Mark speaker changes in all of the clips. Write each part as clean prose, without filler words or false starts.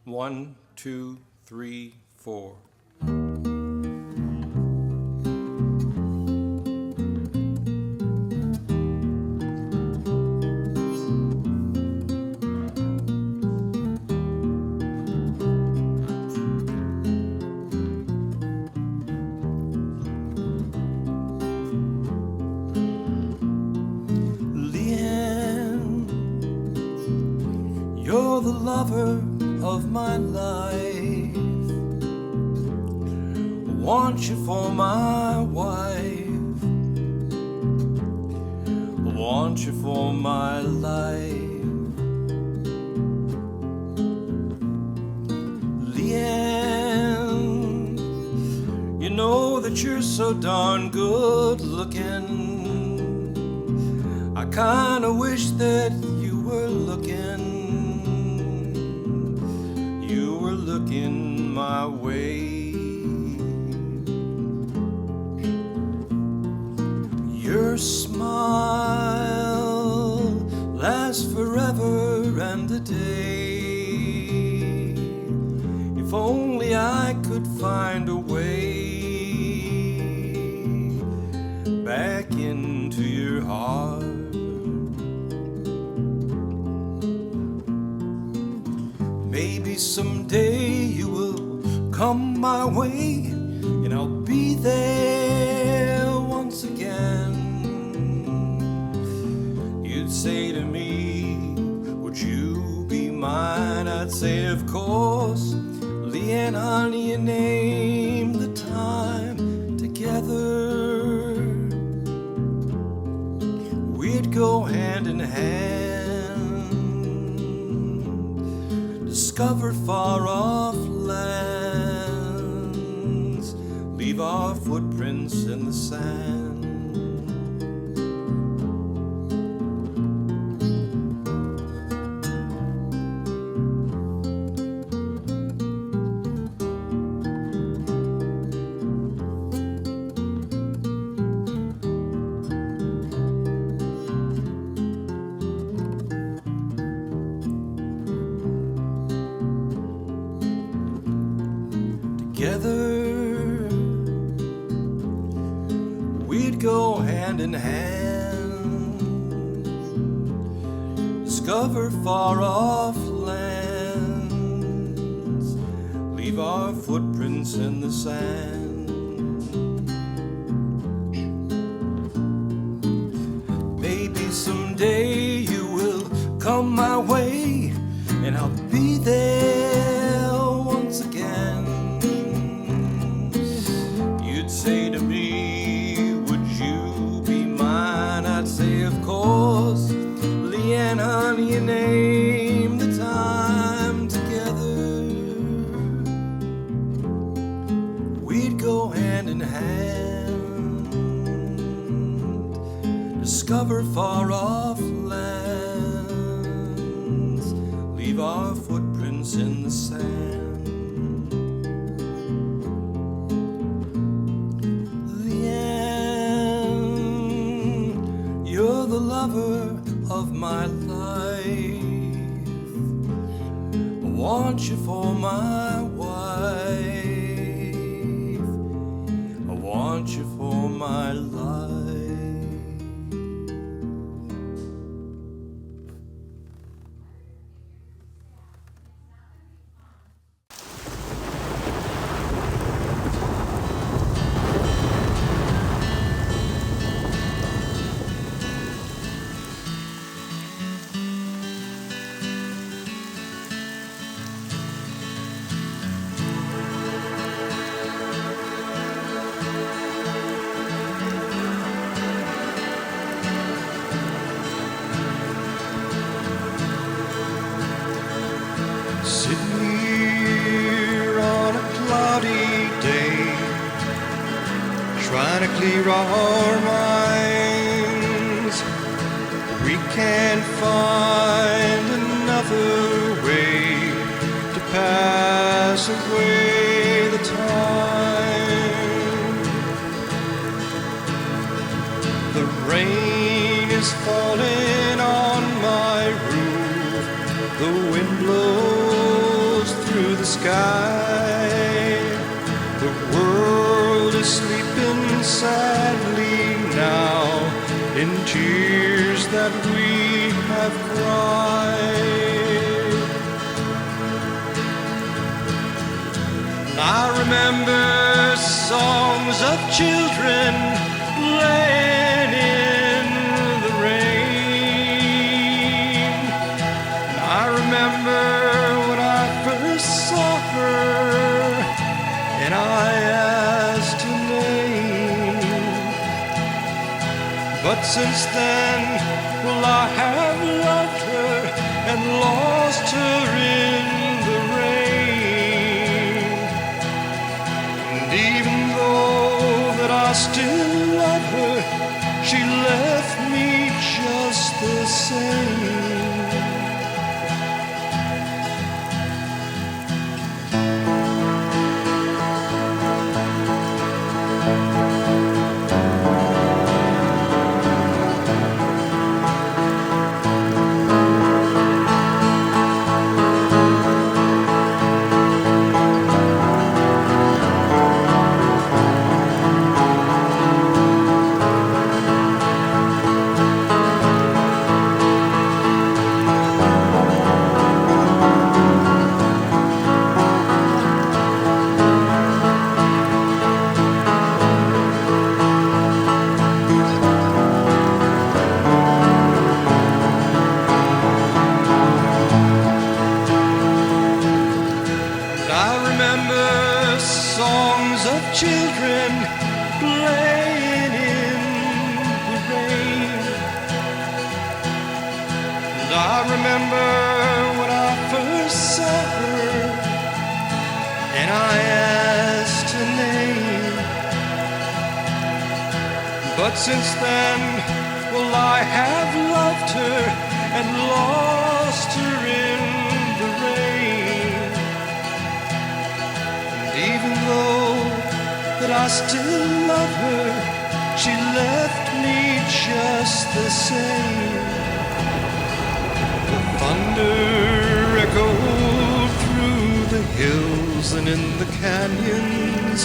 Speaker 1: 1, 2, 3, 4.
Speaker 2: You're the lover of my life. I want you for my wife. I want you for my life. Leanne, you know that you're so darn good looking. I kinda wish that you were looking my way. Your smile lasts forever and a day. If only I could find a way back into your heart. Maybe someday you will come my way, and I'll be there once again. You'd say to me, would you be mine? I'd say, of course. Leanne, honey, you name the time together. We'd go hand in hand, discover far-off lands, leave our footprints in the sand. Together, we'd go hand in hand, discover far-off lands, leave our footprints in the sand. Maybe someday you will come my way, and I'll be there once again. Say to me, would you be mine? I'd say, of course. Leanne, honey, you name the time together. We'd go hand in hand, discover far-off lands, leave our footprints in the sand. You're the lover of my life. I want you for my wife. I want you for my life. Sitting here on a cloudy day, trying to clear our minds. We can't find another way to pass away the time. The rain is falling on my roof, the wind blows through through the sky. The world is sleeping sadly now in tears that we have cried. I remember songs of children playing in the rain. And I remember when I first saw her and I asked her name. But since then, well, I have loved her and lost her in the rain. And even though that I still love her, she left me just the same. Children playing in the rain. And I remember when I first saw her and I asked her name. But since then, well, I have loved her and lost her in the rain. And even though that I still love her, she left me just the same. The thunder echoed through the hills and in the canyons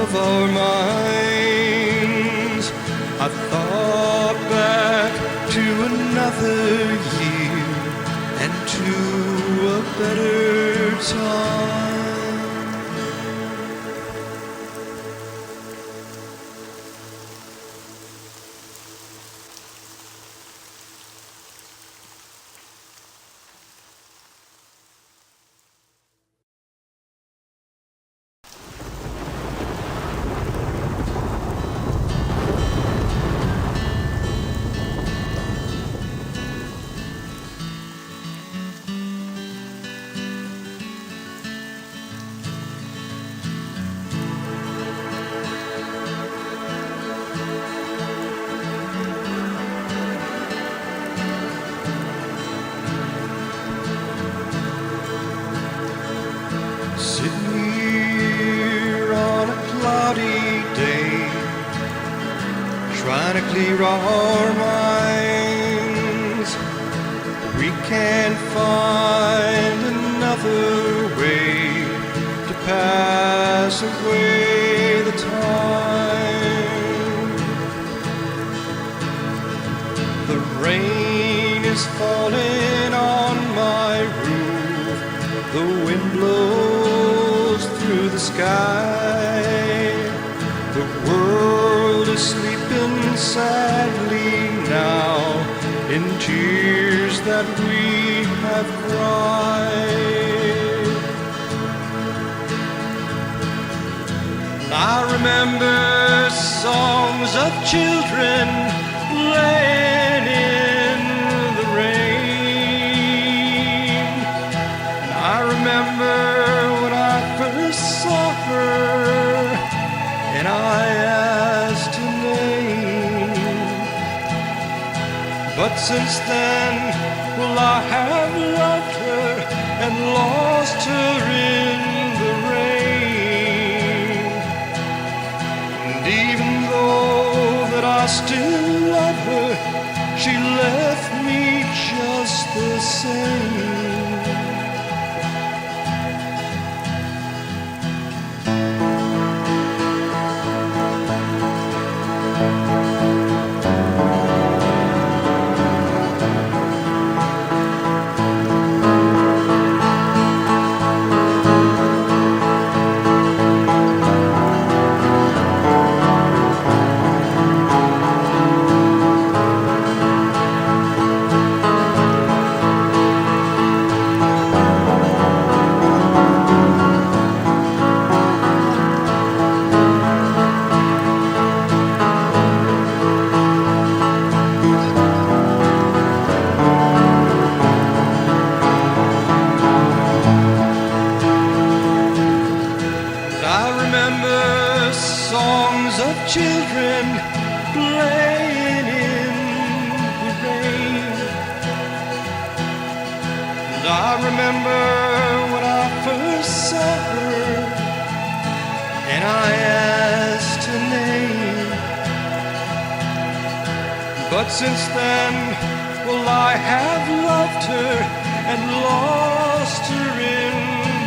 Speaker 2: of our minds. I thought back to another year and to a better time. Trying to clear our minds, we can't find another way to pass away the time. The rain is falling on my roof, the wind blows through the sky, the world is sleeping sadly now in tears that we have cried. I remember songs of children playing in the rain. And I remember when I first saw her and I asked her name. But since then, well, I have loved her and lost her in the rain. And even though that I still love her, she left me just the same. saw her and I asked her name. But since then, well, I have loved her and lost her in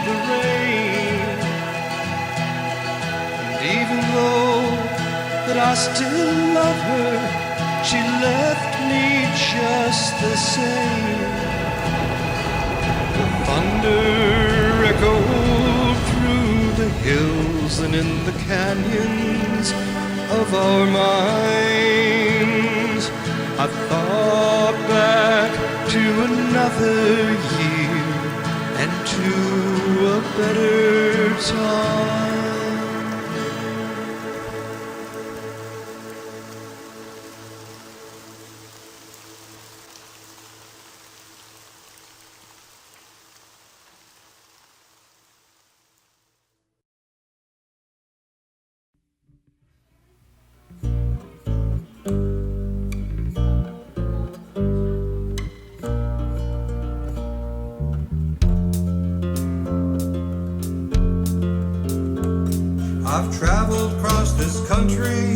Speaker 2: the rain. And even though that I still love her, she left me just the same. The thunder echoed through the hills and in the canyons of our minds. I thought back to another year and to a better time. I've traveled across this country,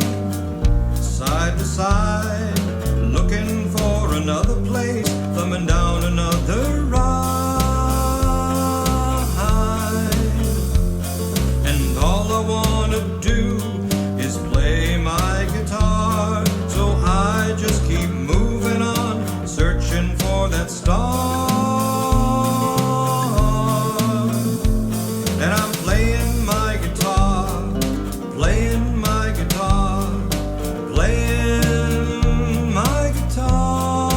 Speaker 2: side to side, looking for another place, thumbing down another ride. And all I wanna do is play my guitar, so I just keep moving on, searching for that star. And I'm playing my guitar, playing my guitar, playing my guitar.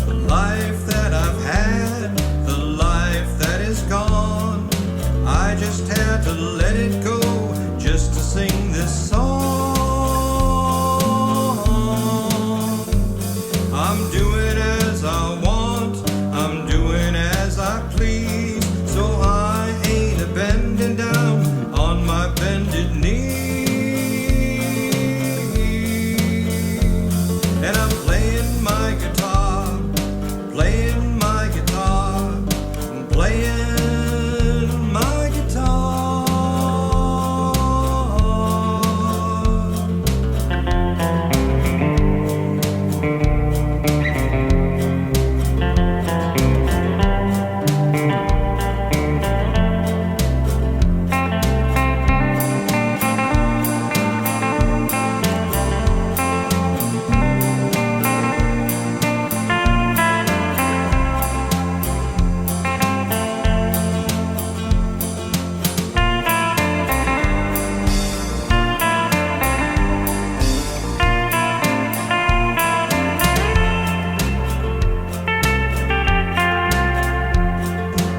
Speaker 2: The life that I've had, the life that is gone, I just had to let it go just to sing this song. I'm doing as I want, I'm doing as I please, so I ain't a bending down on my bended knee. And I'm playing my guitar, playing my guitar, playing my guitar.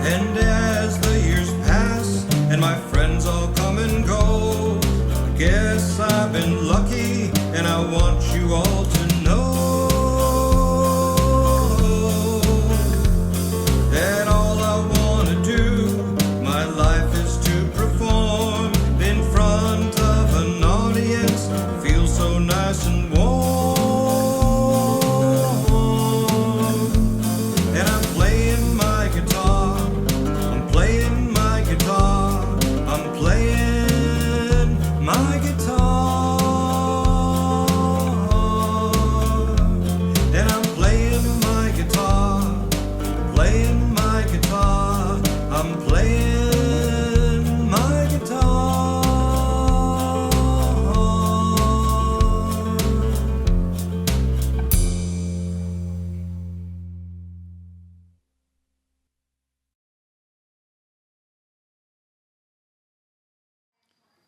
Speaker 2: And as the years pass and my friends all come and go, I guess I've been lucky, and I want you all to know that all I want to do, my life is to perform in front of an audience, feel so nice and warm. And I'm playing my guitar, I'm playing my guitar, I'm playing my guitar. And I'm playing my guitar, playing my guitar, I'm playing my guitar.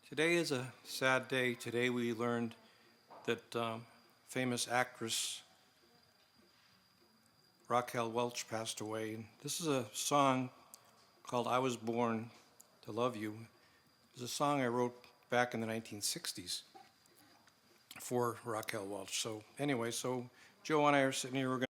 Speaker 2: Today is a sad day. Today we learned that famous actress Raquel Welch passed away. And this is a song called I Was Born to Love You. It's a song I wrote back in the 1960s for Raquel Welch. So anyway, so Joe and I are sitting here, we're going